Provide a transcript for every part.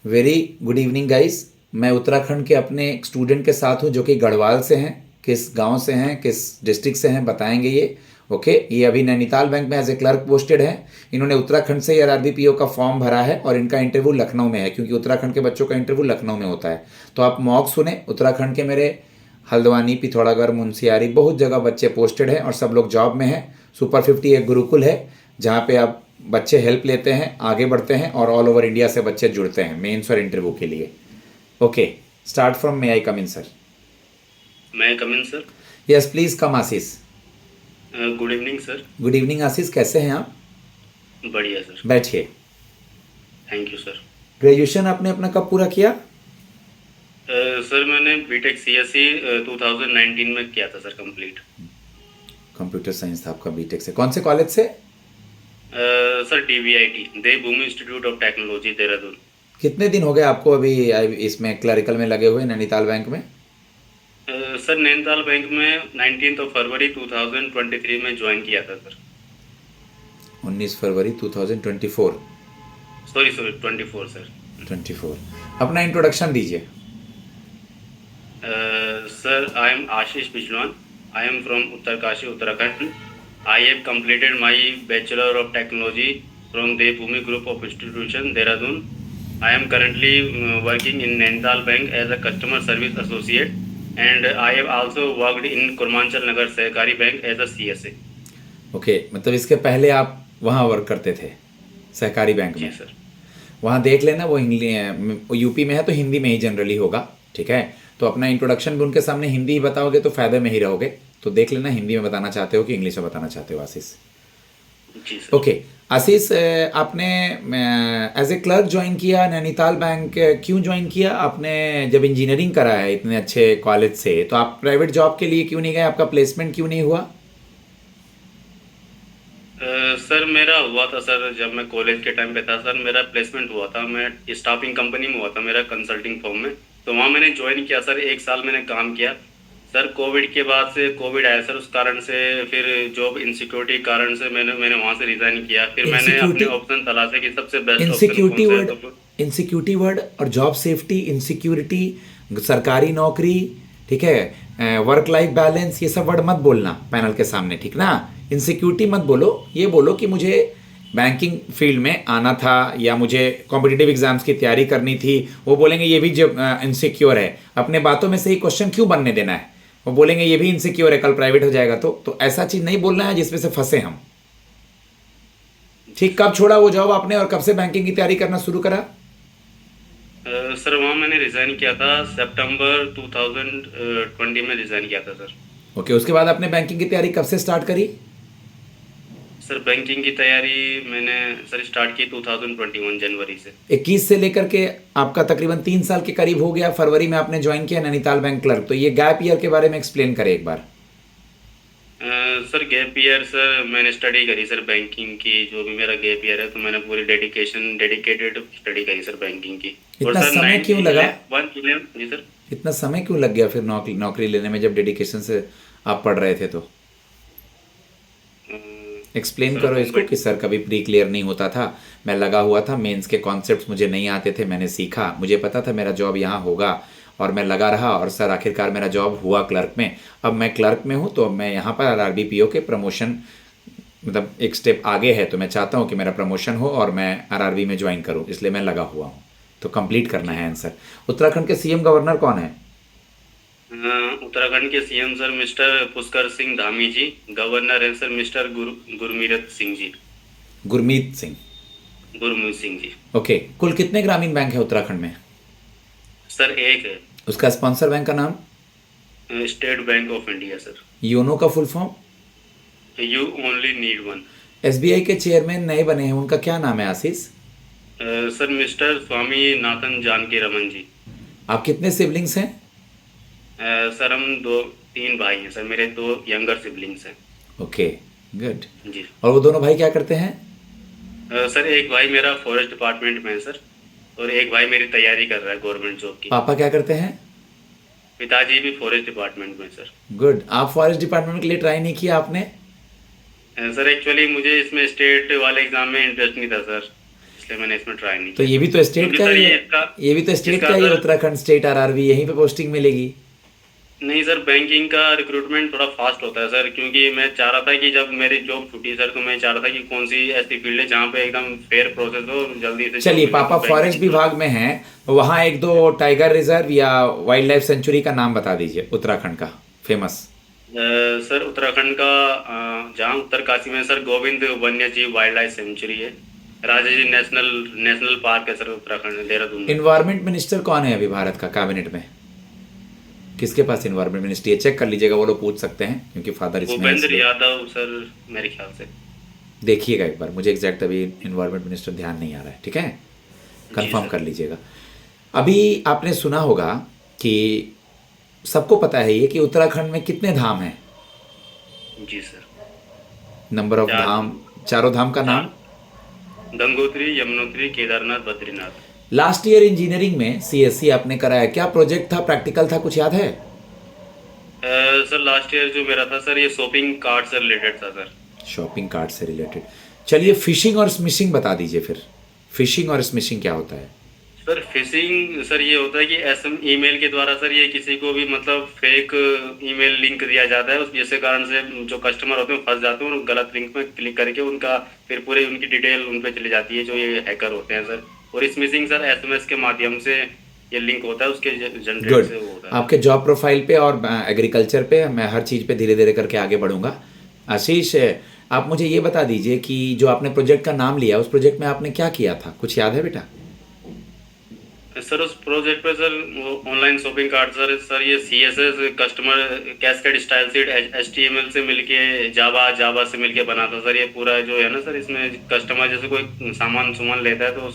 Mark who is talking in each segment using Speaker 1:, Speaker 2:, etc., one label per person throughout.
Speaker 1: Very good evening guys. मैं उत्तराखंड के अपने एक स्टूडेंट के साथ हूँ जो कि गढ़वाल से हैं। किस गांव से हैं, किस डिस्ट्रिक्ट से हैं बताएंगे ये। ओके, ये अभी नैनीताल बैंक में एज ए क्लर्क पोस्टेड है। इन्होंने उत्तराखंड से आरआरबीपीओ का फॉर्म भरा है और इनका इंटरव्यू लखनऊ में है, क्योंकि उत्तराखंड के बच्चों का इंटरव्यू लखनऊ में होता है। तो आप मॉक सुने। उत्तराखंड के मेरे हल्द्वानी, पिथौरागढ़, मुंशियारी बहुत जगह बच्चे पोस्टेड हैं और सब लोग जॉब में हैं। सुपर 50 एक गुरुकुल है जहाँ पे आप बच्चे हेल्प लेते हैं, आगे बढ़ते हैं और ऑल ओवर इंडिया से बच्चे जुड़ते हैं मेंस और इंटरव्यू के लिए। Okay, start from may I come in sir.
Speaker 2: मैं come in sir.
Speaker 1: Yes please come Ashish.
Speaker 2: Good evening sir.
Speaker 1: Good evening Ashish, कैसे हैं आप?
Speaker 2: बढ़िया सर।
Speaker 1: बैठिए।
Speaker 2: Thank you sir.
Speaker 1: ग्रेजुएशन आपने अपना कब पूरा किया?
Speaker 2: सर मैंने बीटेक सीएससी 2019 में किया था सर कंप्लीट।
Speaker 1: कंप्यूटर साइंस था आपका बीटेक से। कौन से कॉलेज से?
Speaker 2: Sir DVIT, Devbhoomi institute of technology, Dehradun.
Speaker 1: कितने दिन हो गए आपको अभी इसमें क्लरिकल में लगे हुए नैनीताल बैंक में?
Speaker 2: सर नैनीताल बैंक में 19 फरवरी 2023 में ज्वाइन किया था सर।
Speaker 1: 19 फरवरी 2024।
Speaker 2: Sorry 24 sir.
Speaker 1: 24। अपना इंट्रोडक्शन दीजिए।
Speaker 2: Sir I am Ashish Bijalwan. I am from Uttarkashi, Uttarakhand. I have completed my Bachelor of Technology from Devbhoomi Group of Institution, Dehradun. I am currently working in Nainital Bank as a Customer Service Associate, and I have also worked in Kurmanchal Nagar Sahkari Bank as a CSA.
Speaker 1: Okay, मतलब इसके पहले आप वहाँ work करते थे सहकारी bank में?
Speaker 2: जी sir.
Speaker 1: वहाँ देख लेना, वो यूपी में है तो हिंदी में ही जनरली होगा, ठीक है। तो अपना इंट्रोडक्शन भी उनके सामने हिंदी ही बताओगे तो फायदे में ही रहोगे। तो देख लेना हिंदी में बताना चाहते हो कि इंग्लिश में बताना चाहते हो आशीष।
Speaker 2: जी सर।
Speaker 1: ओके आशीष, आपने एज ए क्लर्क ज्वाइन किया नैनीताल बैंक। क्यों ज्वाइन किया आपने? जब इंजीनियरिंग करा है इतने अच्छे कॉलेज से, तो आप प्राइवेट जॉब के लिए क्यों नहीं गए? आपका प्लेसमेंट क्यों नहीं हुआ?
Speaker 2: सर मेरा हुआ था सर, जब मैं कॉलेज के टाइम पे था सर मेरा प्लेसमेंट हुआ था। मैं स्टाफिंग कंपनी में हुआ था मेरा, कंसल्टिंग फर्म में। तो वहाँ मैंने ज्वाइन किया सर, 1 साल मैंने काम किया सर। कोविड के बाद से कोविड आया सर, उस कारण से फिर जॉब इनसिक्योरिटी कारण से मैंने वहाँ से रिजाइन किया। फिर मैंने अपने ऑप्शन तलाशे कि सबसे बेस्ट ऑप्शन कौन सा है।
Speaker 1: इनसिक्योरिटी वर्ड और जॉब सेफ्टी, इनसिक्योरिटी, सरकारी नौकरी, ठीक है, वर्क लाइफ बैलेंस, ये सब वर्ड मत बोलना पैनल के सामने, ठीक ना। इनसिक्योरिटी मत बोलो, ये बोलो कि मुझे बैंकिंग फील्ड में आना था या मुझे कॉम्पिटिटिव एग्जाम्स की तैयारी करनी थी। वो बोलेंगे ये भी जो इनसिक्योर है। अपने बातों में से ही क्वेश्चन क्यों बनने देना है? वो बोलेंगे ये भी इनसिक्योर है, कल प्राइवेट हो जाएगा। तो ऐसा चीज नहीं बोलना है जिसमें से फंसे हम, ठीक। कब छोड़ा वो जॉब आपने और कब से बैंकिंग की तैयारी करना शुरू करा?
Speaker 2: सर वहाँ मैंने रिजाइन किया था सितंबर 2020 में रिजाइन किया था सर।
Speaker 1: ओके, उसके बाद आपने बैंकिंग की तैयारी कब से स्टार्ट करी?
Speaker 2: सर बैंकिंग की तैयारी मैंने सर स्टार्ट की 2021 जनवरी से।
Speaker 1: 21 से लेकर के आपका तकरीबन 3 साल के करीब हो गया। फरवरी में आपने ज्वाइन किया नैनीताल बैंक क्लर्क। तो ये गैप ईयर के बारे में एक्सप्लेन करें एक बार।
Speaker 2: सर गैप ईयर सर मैंने स्टडी करी सर बैंकिंग की। जो भी मेरा गैप ईयर है तो मैंने पूरी डेडिकेटेड स्टडी करी सर बैंकिंग की।
Speaker 1: इतना समय क्यों लगा?
Speaker 2: जी सर।
Speaker 1: इतना समय क्यों लग गया फिर नौकरी लेने में, जब डेडिकेशन से आप पढ़ रहे थे? तो एक्सप्लेन करो इसको कि सर कभी प्री क्लियर नहीं होता था, मैं लगा हुआ था, मेंस के कॉन्सेप्ट्स मुझे नहीं आते थे, मैंने सीखा, मुझे पता था मेरा जॉब यहाँ होगा और मैं लगा रहा और सर आखिरकार मेरा जॉब हुआ क्लर्क में। अब मैं क्लर्क में हूँ तो मैं यहाँ पर आरआरबीपीओ के प्रमोशन, मतलब एक स्टेप आगे है, तो मैं चाहता हूँ कि मेरा प्रमोशन हो और मैं आरआरबी में ज्वाइन करूँ, इसलिए मैं लगा हुआ हूँ। तो कंप्लीट करना है आंसर। उत्तराखंड के सीएम गवर्नर कौन है?
Speaker 2: उत्तराखंड के CM sir mister Pushkar Singh Dhami ji. Governor है sir mister Gurmeet Singh ji.
Speaker 1: Gurmeet Singh.
Speaker 2: Gurmeet Singh ji.
Speaker 1: Okay, कुल कितने ग्रामीण बैंक है उत्तराखंड में?
Speaker 2: सर एक है।
Speaker 1: उसका स्पॉन्सर बैंक का नाम?
Speaker 2: State bank of India sir.
Speaker 1: YONO का full form?
Speaker 2: You only need one.
Speaker 1: SBI के चेयरमैन नए बने हैं, उनका क्या नाम है Ashish?
Speaker 2: Sir mister Swaminathan Janakiraman ji.
Speaker 1: आप कितने सिबलिंग्स हैं?
Speaker 2: सर हम 3 भाई हैं सर, मेरे 2 यंगर सिबलिंग्स हैं।
Speaker 1: ओके गुड
Speaker 2: जी।
Speaker 1: और वो दोनों भाई क्या करते हैं?
Speaker 2: सर एक भाई मेरा फॉरेस्ट डिपार्टमेंट में है सर, और एक भाई मेरी तैयारी कर रहा है गवर्नमेंट जॉब की।
Speaker 1: पापा क्या करते हैं?
Speaker 2: पिताजी भी फॉरेस्ट डिपार्टमेंट में सर।
Speaker 1: गुड। आप फॉरेस्ट डिपार्टमेंट के लिए ट्राई नहीं किया आपने?
Speaker 2: सर एक्चुअली मुझे इसमें स्टेट वाले एग्जाम में इंटरेस्ट नहीं था सर, इसलिए मैंने इसमें ट्राई नहीं
Speaker 1: तो
Speaker 2: किया।
Speaker 1: ये भी तो स्टेट
Speaker 2: क्योंकि
Speaker 1: का
Speaker 2: सर
Speaker 1: ही
Speaker 2: ये
Speaker 1: है,
Speaker 2: इसका
Speaker 1: ये भी तो स्टेट
Speaker 2: इसका
Speaker 1: का ही है,
Speaker 2: सर
Speaker 1: उत्तराखंड स्टेट आरआरबी, यहीं पे पोस्टिंग मिलेगी।
Speaker 2: नहीं सर, बैंकिंग का रिक्रूटमेंट थोड़ा फास्ट होता है सर, क्योंकि मैं चाह रहा था कि जब मेरी जॉब छूटी सर, तो मैं चाह रहा था कि कौन सी ऐसी फील्ड है जहाँ पे एकदम फेयर प्रोसेस हो, जल्दी से जॉब
Speaker 1: चलिए,
Speaker 2: मिल जाए,
Speaker 1: पापा
Speaker 2: तो
Speaker 1: फॉरेस्ट
Speaker 2: बैंकिंग।
Speaker 1: विभाग में हैं, वहाँ एक दो टाइगर रिजर्व या वाइल्ड लाइफ सेंचुरी का नाम बता दीजिए उत्तराखंड का फेमस।
Speaker 2: सर उत्तराखंड का जहाँ उत्तरकाशी में सर गोविंद वन्य जीव वाइल्ड लाइफ सेंचुरी है, राजा जी नेशनल नेशनल पार्क है सर उत्तराखंड देहरादून में।
Speaker 1: इन्वायरमेंट मिनिस्टर कौन है अभी भारत का कैबिनेट में? किसके पास इन्वायरमेंट मिनिस्ट्री है? चेक कर लीजिएगा, वो लोग पूछ सकते हैं क्योंकि फादर इसमें है
Speaker 2: भूपेंद्र
Speaker 1: इसलिए।
Speaker 2: यादव सर, मेरे ख्याल से।
Speaker 1: देखिएगा एक बार, मुझे एग्जैक्ट अभी इन्वायरमेंट मिनिस्टर ध्यान नहीं आ रहा है, ठीक है,
Speaker 2: जी
Speaker 1: कंफर्म
Speaker 2: सर।
Speaker 1: कर लीजिएगा। अभी आपने सुना होगा कि सबको पता है ये कि उत्तराखंड में कितने धाम हैं,
Speaker 2: जी सर।
Speaker 1: नंबर ऑफ
Speaker 2: चार
Speaker 1: धाम, चारों धाम का नाम।
Speaker 2: चार Gangotri, Yamunotri, Kedarnath, Badrinath.
Speaker 1: Last year engineering में सीएससी आपने कराया, क्या प्रोजेक्ट था, प्रैक्टिकल था, कुछ याद है?
Speaker 2: सर लास्ट ईयर जो मेरा था सर, ये शॉपिंग कार्ट से रिलेटेड था सर।
Speaker 1: शॉपिंग कार्ट से रिलेटेड। चलिए, फिशिंग और स्मिशिंग बता दीजिए फिर। फिशिंग और स्मिशिंग क्या होता है?
Speaker 2: सर फिशिंग सर ये होता है कि एसएम ईमेल के द्वारा सर ये किसी को भी मतलब फेक ईमेल लिंक दिया जाता है, उस जिसके कारण से जो कस्टमर होते हैं फंस जाते हैं और गलत लिंक में क्लिक करके उनका फिर पूरे उनकी डिटेल उन पे चली जाती है, जो ये हैकर होते हैं सर। और स्मिशिंग सर एसएमएस के माध्यम से ये लिंक होता है, उसके जनरेट
Speaker 1: गुड।
Speaker 2: से वो होता है।
Speaker 1: आपके जॉब प्रोफाइल पे और एग्रीकल्चर पे मैं हर चीज़ पे धीरे धीरे करके आगे बढ़ूंगा। आशीष, आप मुझे ये बता दीजिए कि जो आपने प्रोजेक्ट का नाम लिया, उस प्रोजेक्ट में आपने क्या किया था, कुछ याद है बेटा?
Speaker 2: सर उस प्रोजेक्ट पे सर वो ऑनलाइन शॉपिंग कार्ट सर ये CSS customer cascade style seat HTML से मिलके जावा से मिलके बना था सर। ये पूरा जो है ना सर, इसमें कस्टमर जैसे कोई सामान लेता है तो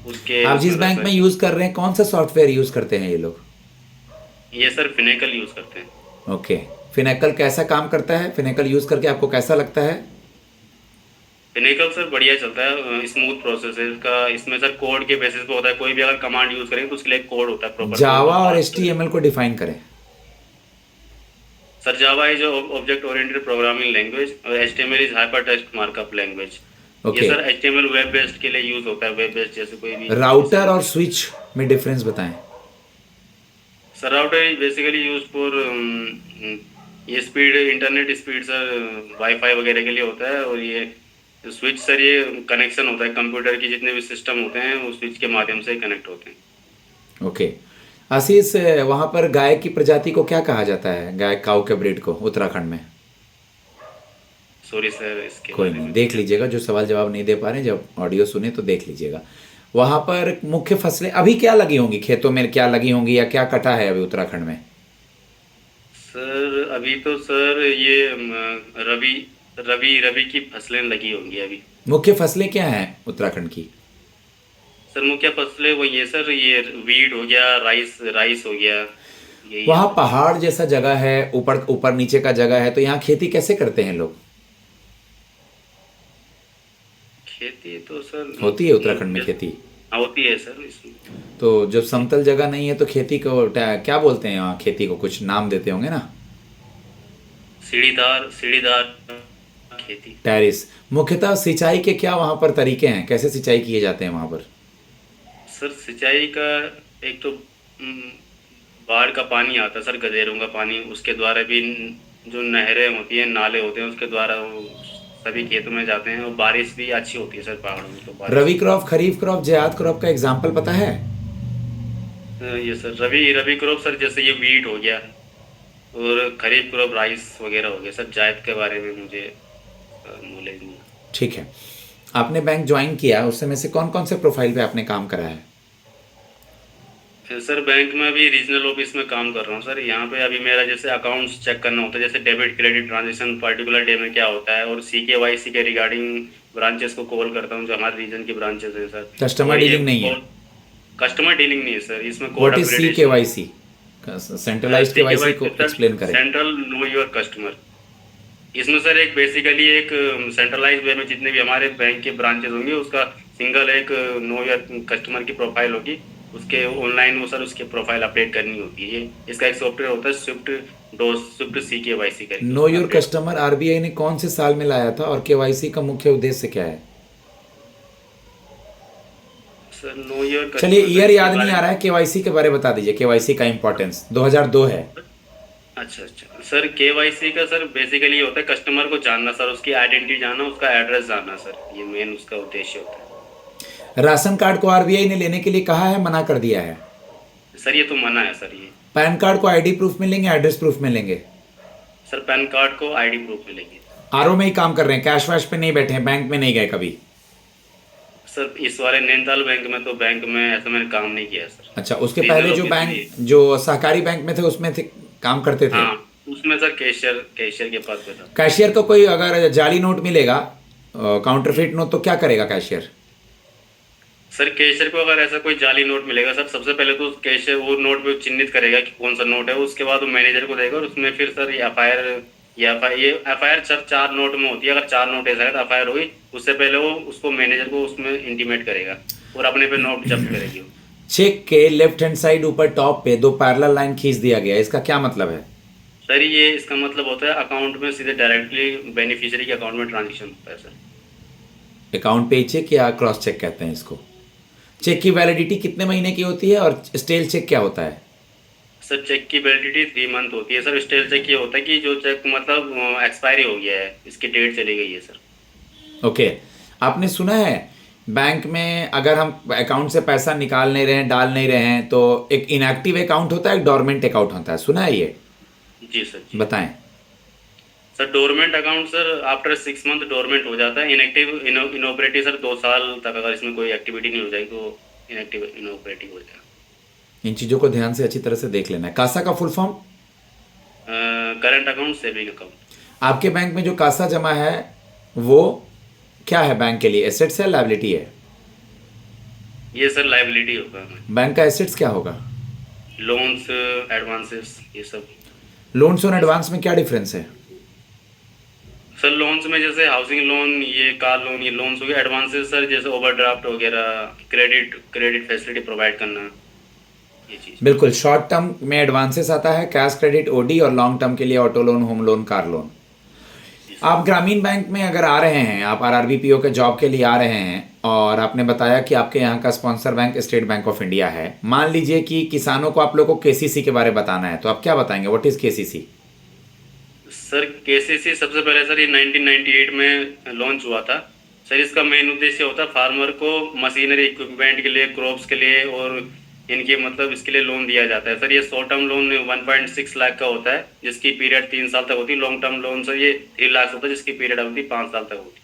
Speaker 2: उसके
Speaker 1: आप जिस
Speaker 2: उसमें था
Speaker 1: बैंक में
Speaker 2: सर।
Speaker 1: यूज़ कर रहे हैं, कौन सा सॉफ्टवेयर यूज़ करते हैं ये लोग?
Speaker 2: ये सर फिनेकल यूज करते हैं।
Speaker 1: ओके। फिनेकल कैसा काम करता है? फिनेकल यूज़ करके आपको कैसा लगता है?
Speaker 2: फिनेकल सर बढ़िया चलता है, स्मूथ प्रोसेस है इसका। इसमें सर कोड के बेसिस पे होता है, कोई भी अगर कमांड यूज करेंगे तो उसके लिए कोड होता है प्रॉपर
Speaker 1: जावा
Speaker 2: कोड।
Speaker 1: और एचटीएमएल को डिफाइन करें।
Speaker 2: Sir Java is object oriented programming language और HTML is hyper text markup language.
Speaker 1: Okay.
Speaker 2: ये सर एचटीएमएल वेब बेस्ड के लिए यूज होता है, वेब बेस्ड जैसे कोई भी।
Speaker 1: राउटर और स्विच में डिफरेंस बताएं।
Speaker 2: Sir router is basically use for ये speed, internet speed sir WiFi वगैरह के लिए होता है। और ये स्विच सर ये कनेक्शन होता है, कंप्यूटर के जितने भी सिस्टम होते हैं वो स्विच के माध्यम से कनेक्ट होते हैं।
Speaker 1: ओके। आशीष, वहाँ पर गाय की प्रजाति को क्या कहा जाता है, गाय काऊ के ब्रीड को उत्तराखंड में?
Speaker 2: सॉरी सर इसके
Speaker 1: कोई
Speaker 2: बारे
Speaker 1: नहीं,
Speaker 2: में।
Speaker 1: देख लीजिएगा, जो सवाल जवाब नहीं दे पा रहे हैं, जब ऑडियो सुने तो देख लीजिएगा। वहाँ पर मुख्य फसलें अभी क्या लगी होंगी, खेतों में क्या लगी होंगी या क्या कटा है अभी उत्तराखंड में?
Speaker 2: सर अभी तो सर ये रबी रबी रबी की फसलें लगी होंगी अभी।
Speaker 1: मुख्य फसलें क्या हैं उत्तराखंड की?
Speaker 2: सर मुख्य फसलें वही है सर, ये वीट हो गया, राइस राइस हो गया, यही
Speaker 1: वहाँ
Speaker 2: है।
Speaker 1: पहाड़ जैसा जगह है, ऊपर ऊपर नीचे का जगह है, तो यहाँ खेती कैसे करते हैं लोग?
Speaker 2: खेती तो सर
Speaker 1: होती है उत्तराखंड में खेती?
Speaker 2: हाँ होती है सर इसमें।
Speaker 1: तो जब समतल जगह नहीं है तो खेती को क्या बोलते हैं यहाँ, खेती को कुछ नाम देते होंगे ना?
Speaker 2: सीढ़ीदार सीढ़ीदार खेती।
Speaker 1: टेरिस। मुख्यतः सिंचाई के क्या वहाँ पर तरीके हैं, कैसे सिंचाई किए जाते हैं वहाँ पर?
Speaker 2: सर सिंचाई का एक तो बाढ़ का पानी आता है सर, गधेरों का पानी, उसके द्वारा भी जो नहरें होती हैं, नाले होते हैं, उसके द्वारा वो सभी खेतों में जाते हैं। और बारिश भी अच्छी होती है सर पहाड़ों में, तो बारिश।
Speaker 1: रबी क्रॉप, खरीफ क्रॉप, जायद क्रॉप का एग्जाम्पल पता है?
Speaker 2: ये सर रबी रबी क्रॉप सर जैसे ये वीट हो गया, और खरीफ क्रॉप राइस वगैरह हो गया सर। जायद के बारे में मुझे नॉलेज नहीं है।
Speaker 1: ठीक है। आपने बैंक ज्वाइन किया, उस समय से कौन कौन से प्रोफाइल पे आपने काम करा है?
Speaker 2: सर बैंक में अभी रीजनल ऑफिस में काम कर रहा हूँ सर। यहाँ पे अभी मेरा जैसे अकाउंट्स चेक करना होता है, जैसे debit credit transaction particular day में क्या होता है, और CKYC के रिगार्डिंग ब्रांचेस को कॉल करता हूँ जो हमारे रीजन की ब्रांचेस है सर।
Speaker 1: कस्टमर डीलिंग नहीं है?
Speaker 2: कस्टमर डीलिंग नहीं है सर, इसमें code
Speaker 1: what is CKYC? Centralised KYC को एक्सप्लेन करें।
Speaker 2: Central know your customer. इसमें सर एक बेसिकली एक सेंट्रलाइज वे में जितने भी हमारे बैंक के ब्रांचेस होंगे, उसका सिंगल एक नो योर कस्टमर की प्रोफाइल होगी, उसके ऑनलाइन वो सर उसके प्रोफाइल अपडेट करनी होती है। इसका एक सॉफ्टवेयर होता है स्विफ्ट CKYC करके।
Speaker 1: नो योर कस्टमर आरबीआई ने कौन से साल में लाया था और केवाईसी का मुख्य उद्देश्य क्या है?
Speaker 2: सर नो ईयर
Speaker 1: चलिए,
Speaker 2: कस्टमर
Speaker 1: ईयर
Speaker 2: सर्विस
Speaker 1: याद
Speaker 2: के
Speaker 1: नहीं
Speaker 2: बारे
Speaker 1: आ रहा है, केवाईसी के बारे में बता दीजिए, केवाईसी का इंपॉर्टेंस 2002 है।
Speaker 2: अच्छा अच्छा सर, केवाईसी का सर बेसिकली ये होता है कस्टमर को जानना सर, उसकी आइडेंटिटी जानना, उसका एड्रेस जानना सर, ये मेन उसका उद्देश्य होता
Speaker 1: राशन कार्ड को आरबीआई ने लेने के लिए कहा है, मना कर दिया है।
Speaker 2: है सर। ये तो मना है सर ये।
Speaker 1: पैन कार्ड को आईडी प्रूफ में लेंगे, एड्रेस प्रूफ में लेंगे?
Speaker 2: सर पैन कार्ड को आईडी प्रूफ में लेंगे।
Speaker 1: आरओ में ही काम कर रहे हैं, कैश वैश पे नहीं बैठे हैं, बैंक में नहीं गए कभी?
Speaker 2: सर इस वाले नैनीताल बैंक में तो बैंक में ऐसा मैंने काम नहीं किया सर।
Speaker 1: अच्छा, उसके
Speaker 2: सीजनल
Speaker 1: पहले जो
Speaker 2: ऑफिस
Speaker 1: बैंक,
Speaker 2: लिए।
Speaker 1: जो सहकारी बैंक में थे, उसमें थे, काम करते थे?
Speaker 2: हाँ उसमें सर कैशियर कैशियर के पास पे था।
Speaker 1: कैशियर को कोई अगर जाली नोट मिलेगा, काउंटरफेट नोट, तो क्या करेगा कैशियर?
Speaker 2: सर कैशियर को अगर ऐसा कोई जाली नोट मिलेगा सर, सबसे पहले तो कैशियर वो नोट पे चिन्हित करेगा कि कौन सा नोट है, उसके बाद वो मैनेजर को देगा और उसमें फिर सर ये F I R sir 4 note में होती है। अगर 4 नोट ऐसा है तो एफ आई आर होगी, उससे पहले वो उसको मैनेजर को उसमें इंटीमेट करेगा और अपने पे नोट जब्त करेगी वो।
Speaker 1: चेक के लेफ्ट हैंड साइड ऊपर टॉप पे 2 पैरेलल लाइन खींच दिया गया है, इसका क्या मतलब है?
Speaker 2: सर ये इसका मतलब होता है अकाउंट में सीधे डायरेक्टली बेनिफिशियरी के अकाउंट में ट्रांजेक्शन होता है सर।
Speaker 1: अकाउंट पे चेक या क्रॉस चेक कहते हैं इसको। चेक की वैलिडिटी कितने महीने की होती है और स्टेल चेक क्या होता है?
Speaker 2: सर चेक की वैलिडिटी 3 मंथ होती है सर। स्टेल चेक ये होता है कि जो चेक मतलब एक्सपायरी हो गया है, इसकी डेट चली गई है सर।
Speaker 1: ओके, आपने सुना है बैंक में अगर हम अकाउंट से पैसा निकाल नहीं रहे हैं, डाल नहीं रहे हैं, तो एक इनएक्टिव अकाउंट होता है, एक डोरमेंट अकाउंट होता है, सुना है ये?
Speaker 2: जी सर जी।
Speaker 1: बताएं।
Speaker 2: Sir dormant account sir after 6 month dormant हो जाता है। इनएक्टिव इनऑपरेटिव सर 2 साल तक अगर इसमें कोई एक्टिविटी नहीं हो जाएगी तो इनएक्टिव इनऑपरेटिव हो जाएगा।
Speaker 1: इन चीज़ों को ध्यान से अच्छी तरह से देख लेना है। कासा का full form?
Speaker 2: Current account saving account.
Speaker 1: आपके बैंक में जो कासा जमा है वो क्या है बैंक के लिए, एसेट्स है, लायबिलिटी है?
Speaker 2: ये सर लाइबिलिटी होगा हमें।
Speaker 1: बैंक का एसेट्स क्या होगा?
Speaker 2: लोन्स एडवांसेस ये सब।
Speaker 1: लोन्स और एडवांस में क्या डिफरेंस है?
Speaker 2: सर लोन्स में जैसे हाउसिंग लोन, ये कार लोन, ये लोन्स हो गए। एडवांसेस सर जैसे ओवरड्राफ्ट वगैरह, क्रेडिट फैसिलिटी प्रोवाइड करना, ये चीज़।
Speaker 1: बिल्कुल, शॉर्ट टर्म में एडवांसेस आता है, कैश क्रेडिट ओडी, और लॉन्ग टर्म के लिए auto loan, home loan, car loan. आप ग्रामीण बैंक में अगर आ रहे हैं, आप आरआरबीपीओ के जॉब के लिए आ रहे हैं, और आपने बताया कि आपके यहाँ का sponsor bank state bank of India है, मान लीजिए कि किसानों को आप लोगों को केसीसी के बारे में बताना है, तो आप क्या बताएंगे? What is KCC?
Speaker 2: Sir KCC सबसे पहले सर ये 1998 में लॉन्च हुआ था सर। इसका मेन उद्देश्य होता है फार्मर को मशीनरी इक्विपमेंट के लिए, क्रॉप्स के लिए और इनके मतलब इसके लिए लोन दिया जाता है सर। ये शॉर्ट टर्म लोन 1.6 लाख का होता है जिसकी पीरियड 3 साल तक होती है। लॉन्ग टर्म लोन सर ये 3 लाख होता है जिसकी पीरियड होती है 5 साल तक होती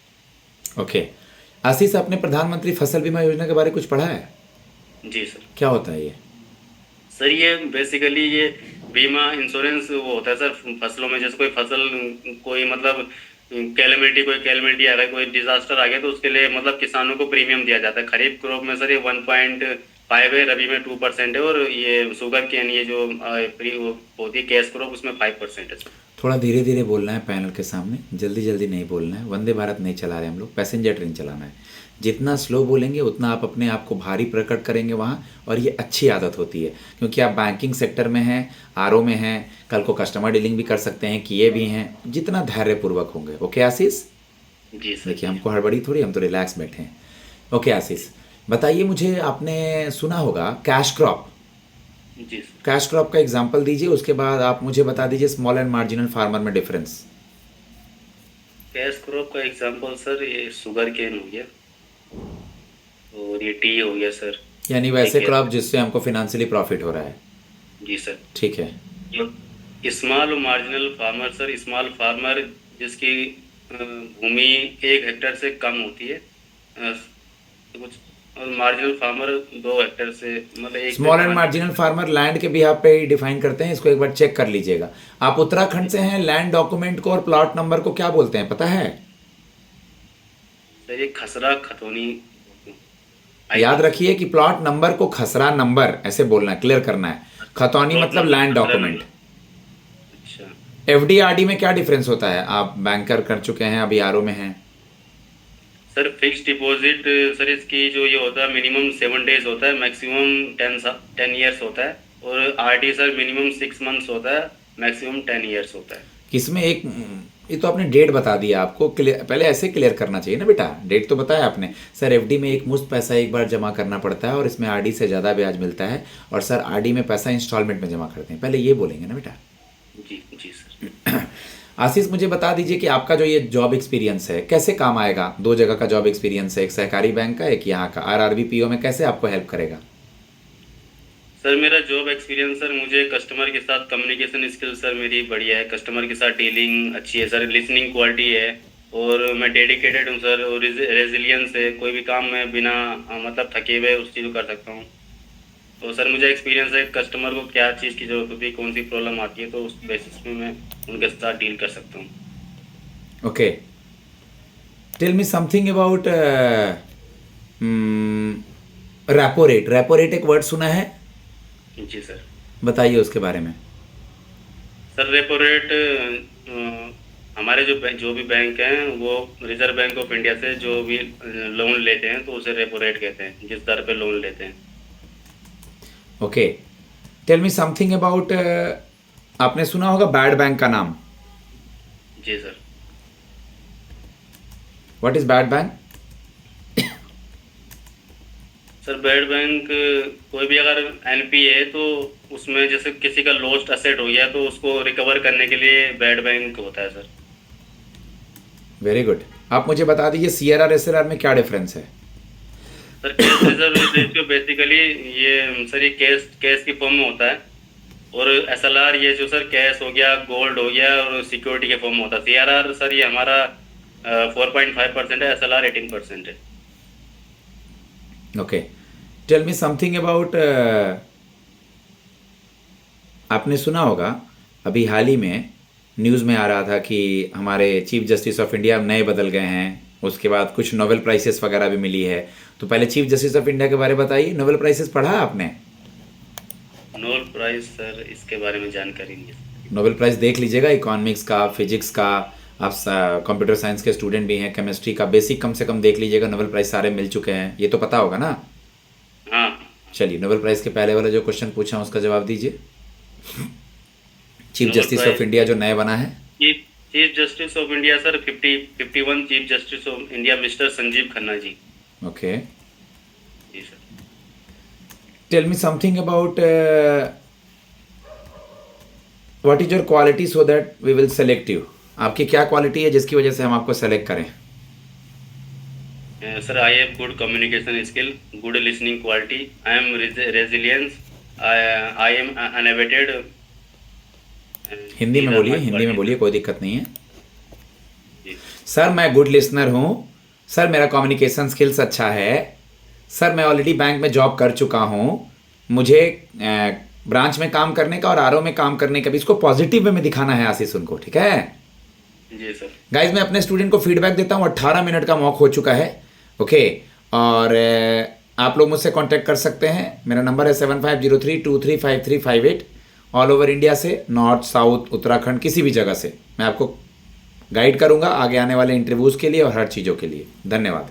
Speaker 2: है।
Speaker 1: ओके, आशीष, आपने प्रधानमंत्री फसल बीमा योजना के बारे में कुछ पढ़ा है?
Speaker 2: जी सर।
Speaker 1: क्या होता है ये?
Speaker 2: सर ये बेसिकली ये बीमा इंश्योरेंस वो होता है सर फसलों में। जैसे कोई फसल, कोई मतलब कैलेमिटी आ गई, कोई डिजास्टर आ गया, तो उसके लिए मतलब किसानों को प्रीमियम दिया जाता है। खरीफ क्रॉप में सर ये 1.5 है, रबी में 2% है, और ये शुगर केन ये जो वो होती है कैश क्रॉप उसमें 5% है सर।
Speaker 1: थोड़ा धीरे धीरे बोलना है पैनल के सामने, जल्दी जल्दी नहीं बोलना है। वंदे भारत नहीं चला रहे हम लोग, पैसेंजर ट्रेन चलाना है। जितना स्लो बोलेंगे उतना आप अपने आप को भारी प्रकट करेंगे वहाँ, और ये अच्छी आदत होती है क्योंकि आप बैंकिंग सेक्टर में हैं, आरओ में हैं, कल को कस्टमर डीलिंग भी कर सकते हैं, किए भी हैं। जितना धैर्यपूर्वक होंगे। ओके आशीष?
Speaker 2: जी सर।
Speaker 1: देखिए, हमको हड़बड़ी थोड़ी, हम तो रिलैक्स बैठे हैं। ओके आशीष, बताइए मुझे, आपने सुना होगा कैश क्रॉप?
Speaker 2: जी सर।
Speaker 1: कैश क्रॉप का एग्जाम्पल दीजिए, उसके बाद आप मुझे बता दीजिए स्मॉल एंड मार्जिनल फार्मर में डिफरेंस।
Speaker 2: कैश क्रॉप का एग्जांपल सर ये शुगर केन हो गया और ये टी हो गया सर।
Speaker 1: यानी वैसे
Speaker 2: ठीक है।
Speaker 1: क्रॉप जिससे हमको फिनेंशियली प्रॉफिट हो रहा है।
Speaker 2: जी सर।
Speaker 1: ठीक है।
Speaker 2: स्मॉल और marginal farmer sir, small farmer जिसकी भूमि 1 हेक्टेयर से कम होती है कुछ, और मार्जिनल फार्मर 2 हेक्टेयर से मतलब एक।
Speaker 1: Small and marginal farmer land के भी आप पे ही डिफाइन करते हैं, इसको एक बार चेक कर लीजिएगा। आप उत्तराखंड से हैं, लैंड डॉक्यूमेंट को और प्लॉट नंबर को क्या बोलते हैं पता है?
Speaker 2: सर ये खसरा खतौनी।
Speaker 1: याद रखिए कि प्लॉट नंबर को खसरा नंबर ऐसे बोलना है, क्लियर करना है। खतौनी मतलब लैंड डॉक्यूमेंट।
Speaker 2: अच्छा।
Speaker 1: एफडी आरडी में क्या डिफरेंस होता है? आप बैंकर कर चुके हैं, अभी आरओ में हैं।
Speaker 2: सर फिक्स डिपॉजिट सर इसकी जो ये होता है मिनिमम 7 डेज होता है, मैक्सिमम 10 ईयर्स होता है, और आरडी सर मिनिमम 6 मंथ्स होता है, मैक्सिमम 10 ईयर्स होता है।
Speaker 1: किसमें एक ये तो आपने डेट बता दिया, आपको क्लियर पहले ऐसे क्लियर करना चाहिए ना बेटा, डेट तो बताया आपने। सर एफडी में एक मुश्त पैसा एक बार जमा करना पड़ता है और इसमें आरडी से ज़्यादा ब्याज मिलता है, और सर आरडी में पैसा इंस्टॉलमेंट में जमा करते हैं, पहले ये बोलेंगे ना बेटा।
Speaker 2: जी जी सर।
Speaker 1: आशीष मुझे बता दीजिए कि आपका जो ये जॉब एक्सपीरियंस है कैसे काम आएगा। 2 जगह का जॉब एक्सपीरियंस है, एक सहकारी बैंक का, एक यहाँ का आरआरबी पीओ में, कैसे आपको हेल्प करेगा?
Speaker 2: सर मेरा जॉब एक्सपीरियंस सर, मुझे कस्टमर के साथ कम्युनिकेशन स्किल सर मेरी बढ़िया है, कस्टमर के साथ डीलिंग अच्छी है सर, लिसनिंग क्वालिटी है, और मैं डेडिकेटेड हूँ सर, और रेजिलियंस है, कोई भी काम मैं बिना मतलब थके हुए उस चीज़ को कर सकता हूँ। तो सर मुझे एक्सपीरियंस है कस्टमर को क्या चीज़ की ज़रूरत होती है, कौन सी प्रॉब्लम आती है, तो उस बेसिस पे मैं उनके साथ डील कर सकता हूँ।
Speaker 1: Okay, tell me something about repo rate. Repo rate एक वर्ड सुना है,
Speaker 2: जी सर।
Speaker 1: बताइए उसके बारे में।
Speaker 2: सर रेपो रेट हमारे जो भी बैंक हैं वो रिजर्व बैंक ऑफ इंडिया से जो भी लोन लेते हैं तो उसे रेपो रेट कहते हैं, जिस दर पे लोन लेते हैं।
Speaker 1: Okay, tell me something about, आपने सुना होगा बैड बैंक का नाम।
Speaker 2: जी sir.
Speaker 1: What is bad bank?
Speaker 2: Sir bad bank कोई भी अगर एनपीए है तो उसमें जैसे किसी का लॉस्ट असेट हो गया तो उसको रिकवर करने के लिए बैड बैंक होता है सर।
Speaker 1: Very good. आप मुझे बता दीजिए सीआरआर एसएलआर में क्या डिफरेंस है?
Speaker 2: Sir cash reserve ratio basically ये सर ये कैश की फॉर्म में होता है, और एसएलआर ये जो सर कैश हो गया, गोल्ड हो गया, और सिक्योरिटी के फॉर्म में होता है। सीआरआर सर ये हमारा 4.5% है, एसएलआर 18% है।
Speaker 1: Okay, tell me something about, आपने सुना होगा अभी हाल ही में न्यूज़ में आ रहा था कि हमारे चीफ जस्टिस ऑफ इंडिया नए बदल गए हैं, उसके बाद कुछ नोबेल प्राइजेस वगैरह भी मिली है। तो पहले चीफ जस्टिस ऑफ इंडिया के बारे में बताइए, नोबेल प्राइजेस पढ़ा आपने?
Speaker 2: नोबेल प्राइज सर इसके बारे में जानकारी नहीं है।
Speaker 1: नोबेल प्राइज़ देख लीजिएगा, इकोनॉमिक्स का, फिजिक्स का, आप कंप्यूटर साइंस के स्टूडेंट भी हैं, केमिस्ट्री का बेसिक कम से कम देख लीजिएगा, नोबेल प्राइज़ सारे मिल चुके हैं, ये तो पता होगा ना।
Speaker 2: हाँ।
Speaker 1: चलिए, नोबेल प्राइज़ के पहले वाला जो क्वेश्चन पूछा उसका जवाब दीजिए। Chief
Speaker 2: Nobel
Speaker 1: justice of
Speaker 2: prize
Speaker 1: India जो नए बना है।
Speaker 2: Chief justice of India sir 51 chief justice of India mister Sanjiv Khanna ji.
Speaker 1: Okay,
Speaker 2: जी sir.
Speaker 1: Tell me something about what is your quality so that we will select you. आपकी क्या quality है जिसकी वजह से हम आपको सेलेक्ट करें?
Speaker 2: Sir I have good communication skill, good listening quality, I am resilience, I am unabated.
Speaker 1: Hindi में बोलिए, हिंदी में बोलिए, कोई दिक्कत नहीं है।
Speaker 2: जी।
Speaker 1: सर मैं गुड लिसनर हूँ, सर मेरा कम्युनिकेशन स्किल्स अच्छा है, सर मैं ऑलरेडी बैंक में जॉब कर चुका हूँ, मुझे ब्रांच में काम करने का और आरओ में काम करने का भी, इसको पॉजिटिव वे में दिखाना है आशीष उनको, ठीक है?
Speaker 2: जी सर।
Speaker 1: गाइज मैं अपने स्टूडेंट को फीडबैक देता हूँ, 18 मिनट का मॉक हो चुका है। ओके, और आप लोग मुझसे कांटेक्ट कर सकते हैं, मेरा नंबर है 7503235358। ऑल ओवर इंडिया से, नॉर्थ साउथ उत्तराखंड किसी भी जगह से मैं आपको गाइड करूंगा आगे आने वाले इंटरव्यूज़ के लिए और हर चीज़ों के लिए। धन्यवाद।